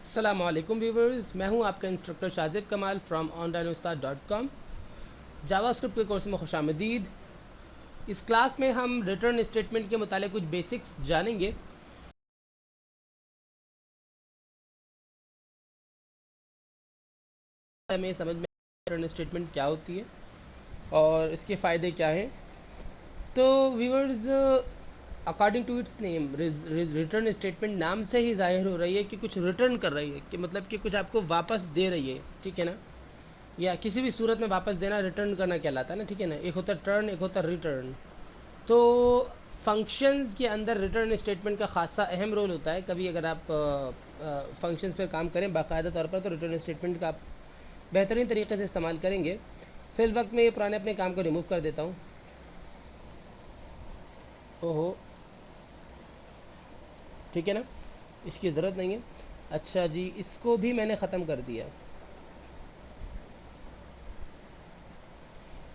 अस्सलामुअलैकुम व्यूवर्स, मैं हूं आपका इंस्ट्रक्टर शाजिब कमाल फ्रॉम onlineustaad.com। जावास्क्रिप्ट के कोर्स में खुशामदीद। इस क्लास में हम रिटर्न स्टेटमेंट के मुतालिक कुछ बेसिक्स जानेंगे। हमें समझ में रिटर्न स्टेटमेंट क्या होती है और इसके फ़ायदे क्या हैं। तो viewers, according to its name, return statement नाम से ही जाहिर हो रही है कि कुछ रिटर्न कर रही है, कि मतलब कि कुछ आपको वापस दे रही है, ठीक है ना। या किसी भी सूरत में वापस देना रिटर्न करना कहलाता है ना, ठीक है ना। एक होता है टर्न, एक होता है रिटर्न। तो फंक्शंस के अंदर रिटर्न स्टेटमेंट का खासा अहम रोल होता है। कभी अगर आप फंक्शंस पर काम करें बाकायदा तौर पर, तो रिटर्न स्टेटमेंट का आप बेहतरीन तरीके से इस्तेमाल करेंगे। फिल वक्त में ये पुराने अपने काम को रिमूव कर देता हूँ। ओहो, ठीक है ना, इसकी ज़रूरत नहीं है। अच्छा जी, इसको भी मैंने ख़त्म कर दिया।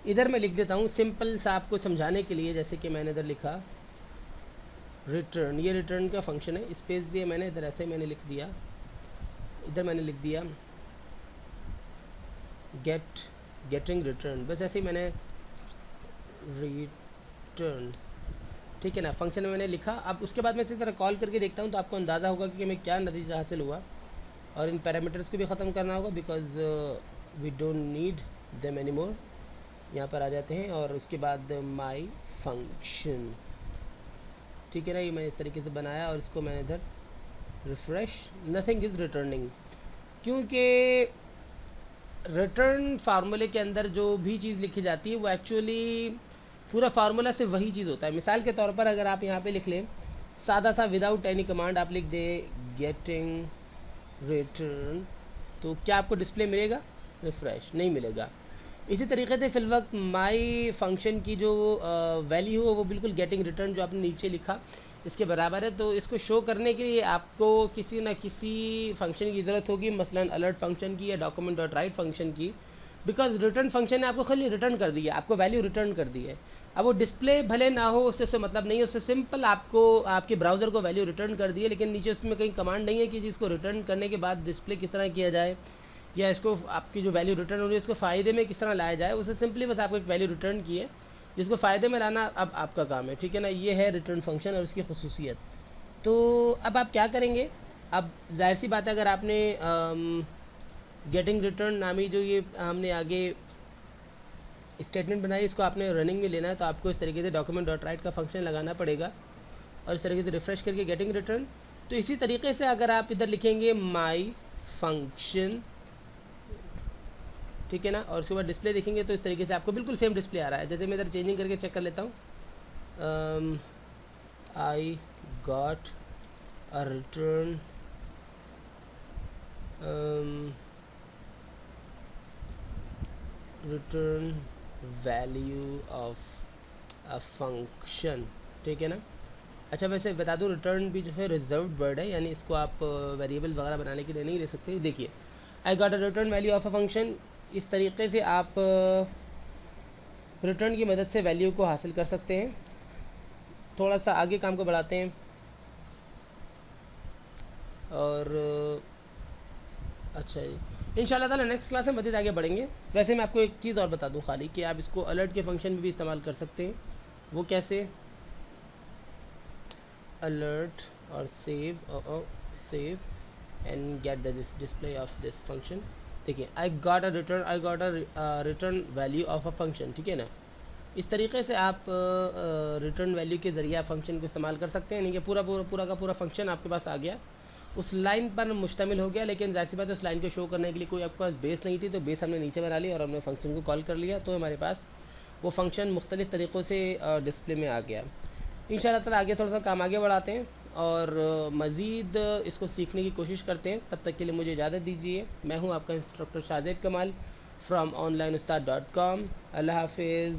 इधर मैं लिख देता हूँ सिंपल सा आपको समझाने के लिए। जैसे कि मैंने इधर लिखा रिटर्न, ये रिटर्न का फंक्शन है। स्पेस दिए मैंने, इधर ऐसे मैंने लिख दिया। इधर मैंने लिख दिया गेटिंग रिटर्न, बस ऐसे ही मैंने रिटर्न, ठीक है ना। फंक्शन में मैंने लिखा। अब उसके बाद मैं इसी तरह कॉल करके देखता हूँ तो आपको अंदाज़ा होगा कि हमें क्या नतीजा हासिल हुआ। और इन पैरामीटर्स को भी ख़त्म करना होगा because we don't need them any more. यहाँ पर आ जाते हैं और उसके बाद माई फंक्शन, ठीक है ना। ये मैंने इस तरीके से बनाया और इसको मैंने इधर रिफ़्रेश, नथिंग इज़ रिटर्निंग, क्योंकि रिटर्न फार्मूले के अंदर जो भी चीज़ लिखी जाती है वो एक्चुअली पूरा फार्मूला से वही चीज़ होता है। मिसाल के तौर पर अगर आप यहाँ पे लिख लें सादा सा विदाउट एनी कमांड, आप लिख दे गेटिंग रिटर्न, तो क्या आपको डिस्प्ले मिलेगा? रिफ़्रेश नहीं मिलेगा। इसी तरीके से फिल वक्त माई फंक्शन की जो वैल्यू हो वो बिल्कुल गेटिंग रिटर्न जो आपने नीचे लिखा इसके बराबर है। तो इसको शो करने के लिए आपको किसी न किसी फंक्शन की ज़रूरत होगी, मसलन अलर्ट फंक्शन की या डॉक्यूमेंट डॉट राइट फंक्शन की। बिकॉज रिटर्न फंक्शन ने आपको खाली रिटर्न कर दिया, आपको वैल्यू रिटर्न कर दी है। अब वो डिस्प्ले भले ना हो, उससे मतलब नहीं है, उससे सिंपल आपको आपके ब्राउज़र को वैल्यू रिटर्न कर दी है, लेकिन नीचे उसमें कहीं कमांड नहीं है कि जिसको रिटर्न करने के बाद डिस्प्ले किस तरह किया जाए या इसको आपकी जो वैल्यू रिटर्न हो रही है इसको फ़ायदे में किस तरह लाया जाए। उसे सिंपली बस आपको एक वैल्यू रिटर्न की है जिसको फ़ायदे में लाना अब आपका काम है, ठीक है ना। ये है रिटर्न फंक्शन और इसकी खसूसियत। तो अब आप क्या करेंगे? अब जाहिर सी बात है, अगर आपने गेटिंग रिटर्न नामी जो ये हमने आगे स्टेटमेंट बनाई इसको आपने रनिंग में लेना है, तो आपको इस तरीके से डॉक्यूमेंट डॉट राइट का फंक्शन लगाना पड़ेगा और इस तरीके से रिफ़्रेश करके गेटिंग रिटर्न। तो इसी तरीके से अगर आप इधर लिखेंगे माई फंक्शन, ठीक है ना, और उसके बाद डिस्प्ले देखेंगे तो इस तरीके से आपको बिल्कुल सेम डिस्प्ले आ रहा है। जैसे मैं इधर चेंजिंग करके चेक कर लेता हूँ। आई got a return return value of a function, ठीक है ना। अच्छा, वैसे बता दूँ रिटर्न भी जो है रिजर्व्ड वर्ड है, यानी इसको आप वेरिएबल वगैरह बनाने के लिए नहीं ले सकते। देखिए, I got a return value of a function, इस तरीके से आप रिटर्न की मदद से वैल्यू को हासिल कर सकते हैं। थोड़ा सा आगे काम को बढ़ाते हैं और अच्छा जी, इंशाल्लाह ताला नेक्स्ट क्लास में मज़ीद आगे बढ़ेंगे। वैसे मैं आपको एक चीज़ और बता दूं खाली कि आप इसको अलर्ट के फंक्शन में भी इस्तेमाल कर सकते हैं। वो कैसे? अलर्ट और save and get the display of this function. देखिए, I got a return value of a function, ठीक है ना। इस तरीके से आप रिटर्न वैल्यू के ज़रिए आप फंक्शन को इस्तेमाल कर सकते हैं। यानी कि पूरा का पूरा फंक्शन आपके पास आ गया, उस लाइन पर मुश्तमिल हो गया। लेकिन जाहिर सी बात है उस लाइन को शो करने के लिए कोई आपके पास बेस नहीं थी, तो बेस हमने नीचे बना लिया और हमने फंक्शन को कॉल कर लिया, तो हमारे पास वो फंक्शन मुख्तलिफ़ तरीक़ों से डिस्प्ले में आ गया। इंशाल्लाह ताला आगे थोड़ा सा काम आगे बढ़ाते हैं और मज़ीद इसको सीखने की कोशिश करते हैं। तब तक के लिए मुझे इजाज़त दीजिए। मैं हूँ आपका इंस्ट्रक्टर शाजिब कमाल फ्रॉम onlineustaad.com। अल्लाह हाफिज़।